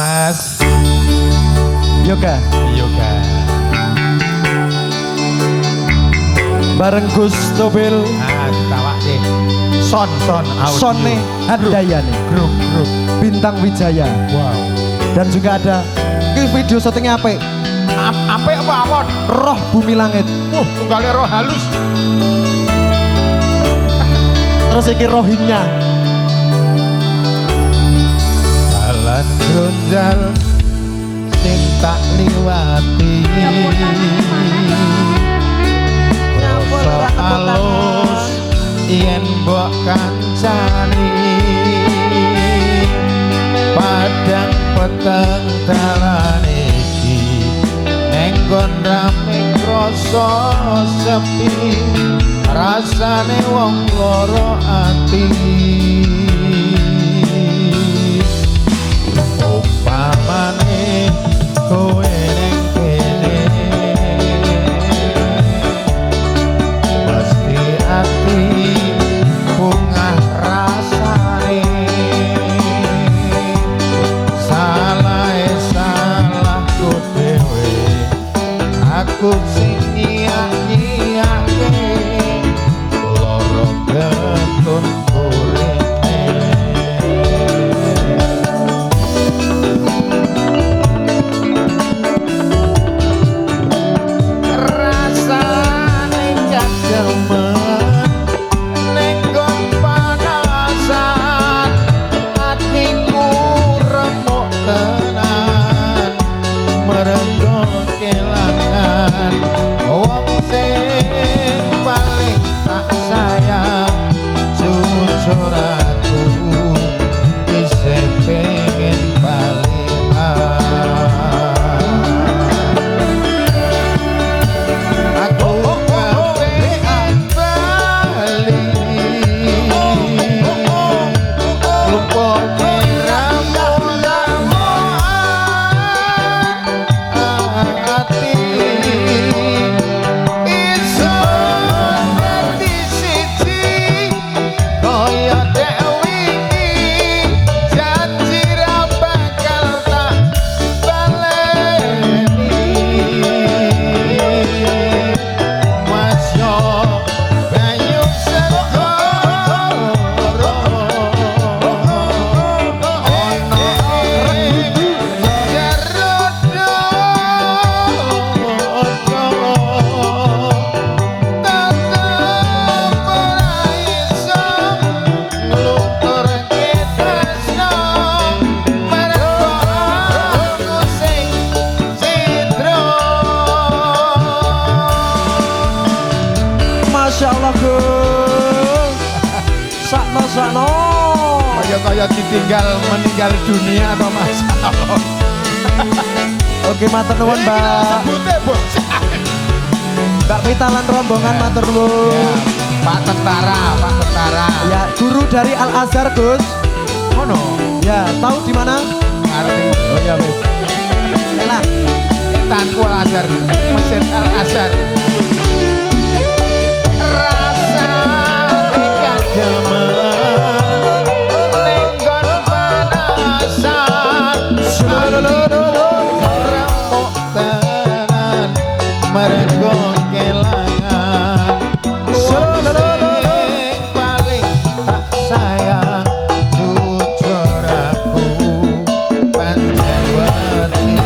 Mas Yoga. Yoga. Bareng Gus Tobil. Tawa deh. Son audio. Son nih Handayani. Grup. Bintang Wijaya. Wow. Dan juga ada ini video syutingnya apa? Apa awon? Roh Bumi Langit. Tunggalnya roh halus. Terus iki rohingnya. Jalan gonjal sing tak liwati. Rasa alus yen mbok kancani. Padang peteng dalan iki nenggon rame krasa sepi. Rasane wong loro ati. Umpamane kowe ning kene mesti ati bungah rasane. Salahku dhewe aku sing nyiak-nyiake loro getun uripne. Rasane kademen ning nggon panasan atiku remuk tenan mergo kelangan wong sing paling tak sayang. Jujur aku isih pengen balikan. Aku pengen bali lupa kiramu hati iso ngerti siji kaya dewi janji ra bakal tak baleni. Mas yo banyu segoro ono Masya Allah Gus. Sakno. kaya ditinggal meninggal dunia atau masalah. Oke matur nuwun Mbak. Sebutnya bos. Mbak Vita lan rombongan matur nuwun. Pak Tentara. Ya guru dari Al Azhar Gus. Oh no. Ya tahu di mana? Ngerti. Oh ya wis. Enak. Tanku Al Azhar, Masjid Al Azhar. Rasa kademen nenggon panasan remuk tenan mergo kelangan wong sing paling tak sayang. Jujur aku pancen wedi